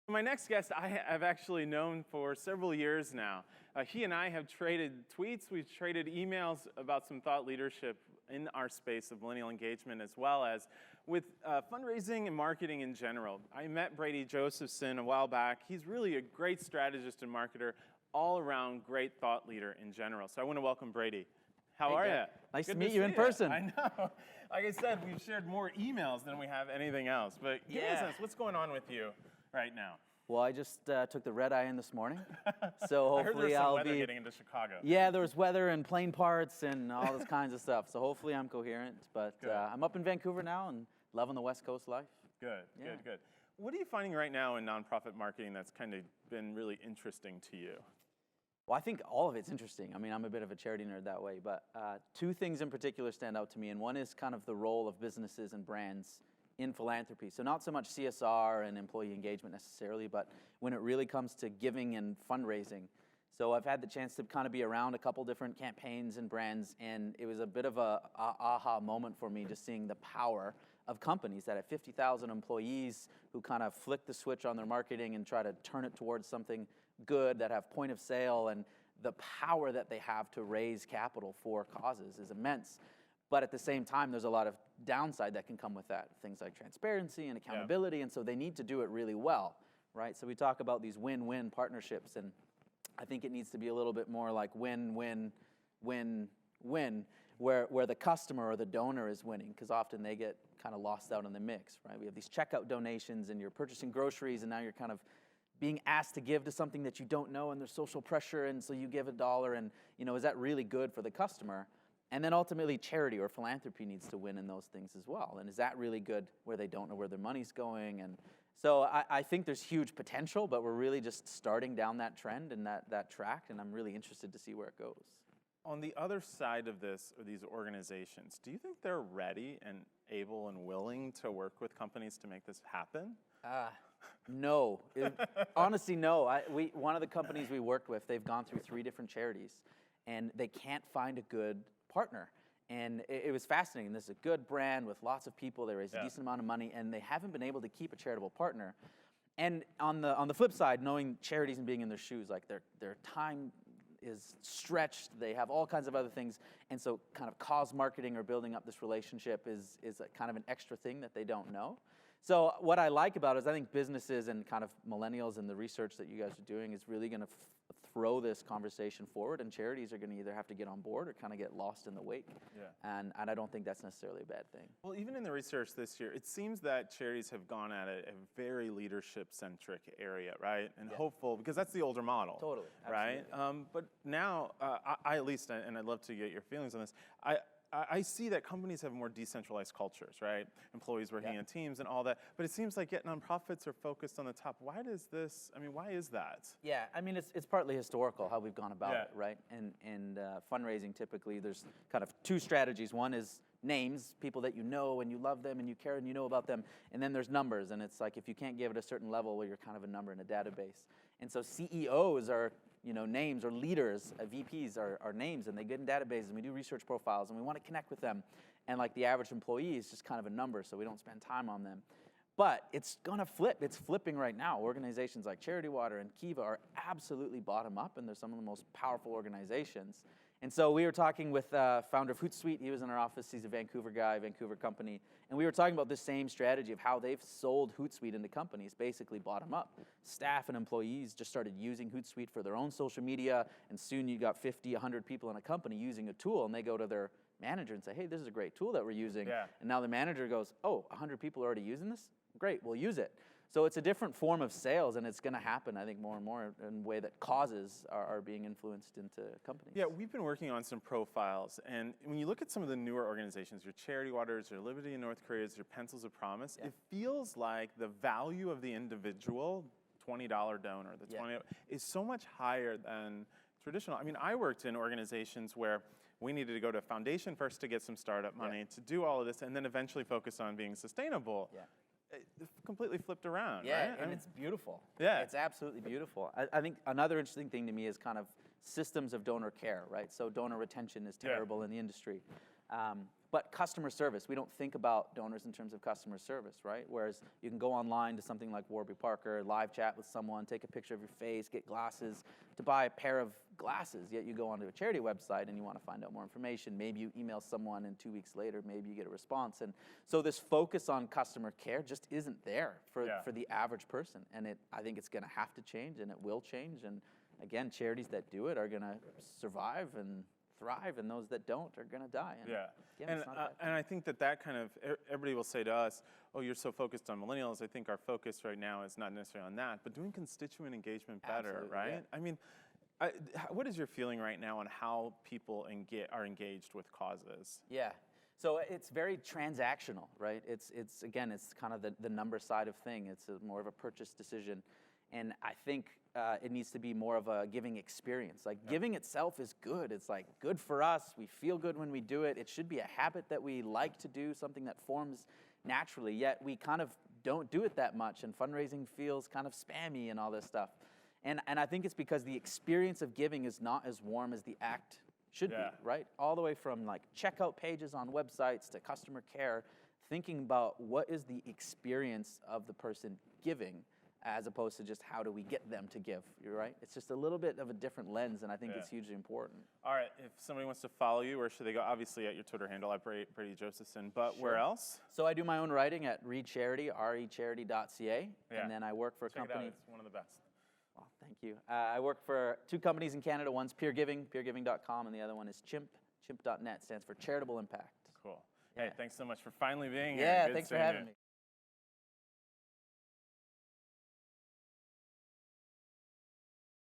My next guest have actually known for several years now. He and I have traded tweets, we've traded emails about some thought leadership in our space of millennial engagement, as well as with fundraising and marketing in general. I met Brady Josephson a while back. He's really a great strategist and marketer, all around great thought leader in general. So I want to welcome Brady. How are you? Nice to meet you in person. I know. Like I said, we've shared more emails than we have anything else. But give me a sense, what's going on with you right now? Well, I just took the red eye in this morning, so hopefully I heard there's some I'll weather be getting into Chicago. Yeah, there was weather and plane parts and all this kinds of stuff. So hopefully I'm coherent. But I'm up in Vancouver now and loving the West Coast life. Good. What are you finding right now in nonprofit marketing that's kind of been really interesting to you? Well, I think all of it's interesting. I mean, I'm a bit of a charity nerd that way, but two things in particular stand out to me, and one is kind of the role of businesses and brands in philanthropy. So not so much CSR and employee engagement necessarily, but when it really comes to giving and fundraising. So I've had the chance to kind of be around a couple different campaigns and brands, and it was a bit of a aha moment for me just seeing the power of companies that have 50,000 employees who kind of flick the switch on their marketing and try to turn it towards something good, that have point of sale, and the power that they have to raise capital for causes is immense. But at the same time, there's a lot of downside that can come with that. Things like transparency and accountability, and so they need to do it really well, right? So we talk about these win-win partnerships, and I think it needs to be a little bit more like win-win-win-win, where the customer or the donor is winning, because often they get kind of lost out in the mix, right? We have these checkout donations, and you're purchasing groceries, and now you're kind of being asked to give to something that you don't know, and there's social pressure, and so you give $1, and is that really good for the customer? And then ultimately charity or philanthropy needs to win in those things as well. And is that really good where they don't know where their money's going? And so I think there's huge potential, but we're really just starting down that trend and that track, and I'm really interested to see where it goes. On the other side of this, or these organizations, do you think they're ready and able and willing to work with companies to make this happen? No. Honestly, no. One of the companies we worked with, they've gone through 3 different charities, and they can't find a good partner. And it was fascinating. This is a good brand with lots of people. They raise a decent amount of money, and they haven't been able to keep a charitable partner. And on the flip side, knowing charities and being in their shoes, like their time is stretched. They have all kinds of other things. And so kind of cause marketing or building up this relationship is a kind of an extra thing that they don't know. So what I like about it is I think businesses and kind of millennials and the research that you guys are doing is really going to throw this conversation forward, and charities are going to either have to get on board or kind of get lost in the wake. And I don't think that's necessarily a bad thing. Well, even in the research this year, it seems that charities have gone at it a very leadership-centric area, right? And hopeful, because that's the older model. Totally. Right? But now, I at least, and I'd love to get your feelings on this, I see that companies have more decentralized cultures, right? Employees working in teams and all that. But it seems like yet nonprofits are focused on the top. Why is that? Yeah, I mean, it's partly historical how we've gone about it, right? And fundraising, typically, there's kind of 2 strategies. One is names, people that you know and you love them and you care and you know about them. And then there's numbers, and it's like if you can't give it a certain level, well, you're kind of a number in a database. And so CEOs are names, or leaders, VPs are names, and they get in databases, and we do research profiles, and we want to connect with them. And like the average employee is just kind of a number, so we don't spend time on them. But it's gonna flip. It's flipping right now. Organizations like Charity Water and Kiva are absolutely bottom up, and they're some of the most powerful organizations. And so we were talking with founder of Hootsuite. He was in our office. He's a Vancouver guy, Vancouver company. And we were talking about this same strategy of how they've sold Hootsuite into companies, basically bottom up. Staff and employees just started using Hootsuite for their own social media, and soon you got 50, 100 people in a company using a tool, and they go to their manager and say, hey, this is a great tool that we're using. And now the manager goes, oh, 100 people are already using this? Great, we'll use it. So it's a different form of sales, and it's going to happen, I think, more and more in a way that causes are being influenced into companies. Yeah, we've been working on some profiles, and when you look at some of the newer organizations, your Charity Waters, your Liberty in North Korea's, your Pencils of Promise, it feels like the value of the individual, $20 donor, the 20 is so much higher than traditional. I mean, I worked in organizations where we needed to go to a foundation first to get some startup money, to do all of this, and then eventually focus on being sustainable. Completely flipped around, right? And it's beautiful. Yeah. It's absolutely beautiful. I think another interesting thing to me is kind of systems of donor care, right? So donor retention is terrible in the industry. But customer service, we don't think about donors in terms of customer service, right? Whereas you can go online to something like Warby Parker, live chat with someone, take a picture of your face, get glasses to buy a pair of glasses. Yet you go onto a charity website and you want to find out more information. Maybe you email someone and 2 weeks later, maybe you get a response. And so this focus on customer care just isn't there for the average person. And I think it's going to have to change, and it will change. And again, charities that do it are going to survive and thrive, and those that don't are going to die. And again, and I think that kind of, everybody will say to us, oh, you're so focused on millennials. I think our focus right now is not necessarily on that, but doing constituent engagement better, Absolutely, right? yeah. I mean, what is your feeling right now on how people are engaged with causes? Yeah. So it's very transactional, right? It's again, it's kind of the number side of thing. It's more of a purchase decision. And I think it needs to be more of a giving experience. Like giving itself is good. It's like good for us. We feel good when we do it. It should be a habit that we like to do, something that forms naturally. Yet we kind of don't do it that much, and fundraising feels kind of spammy and all this stuff. And I think it's because the experience of giving is not as warm as the act should be, right? All the way from like checkout pages on websites to customer care, thinking about what is the experience of the person giving, as opposed to just how do we get them to give, you're right? It's just a little bit of a different lens, and I think it's hugely important. All right, if somebody wants to follow you, where should they go? Obviously at your Twitter handle, at Brady Josephson, but where else? So I do my own writing at Read Charity, recharity.ca, and then I work for a company. It's one of the best. Well, thank you. I work for 2 companies in Canada. One's Peer Giving, peergiving.com, and the other one is Chimp. Chimp.net stands for Charitable Impact. Cool. Hey, thanks so much for finally being here. Yeah, Good thanks for seeing having you. me.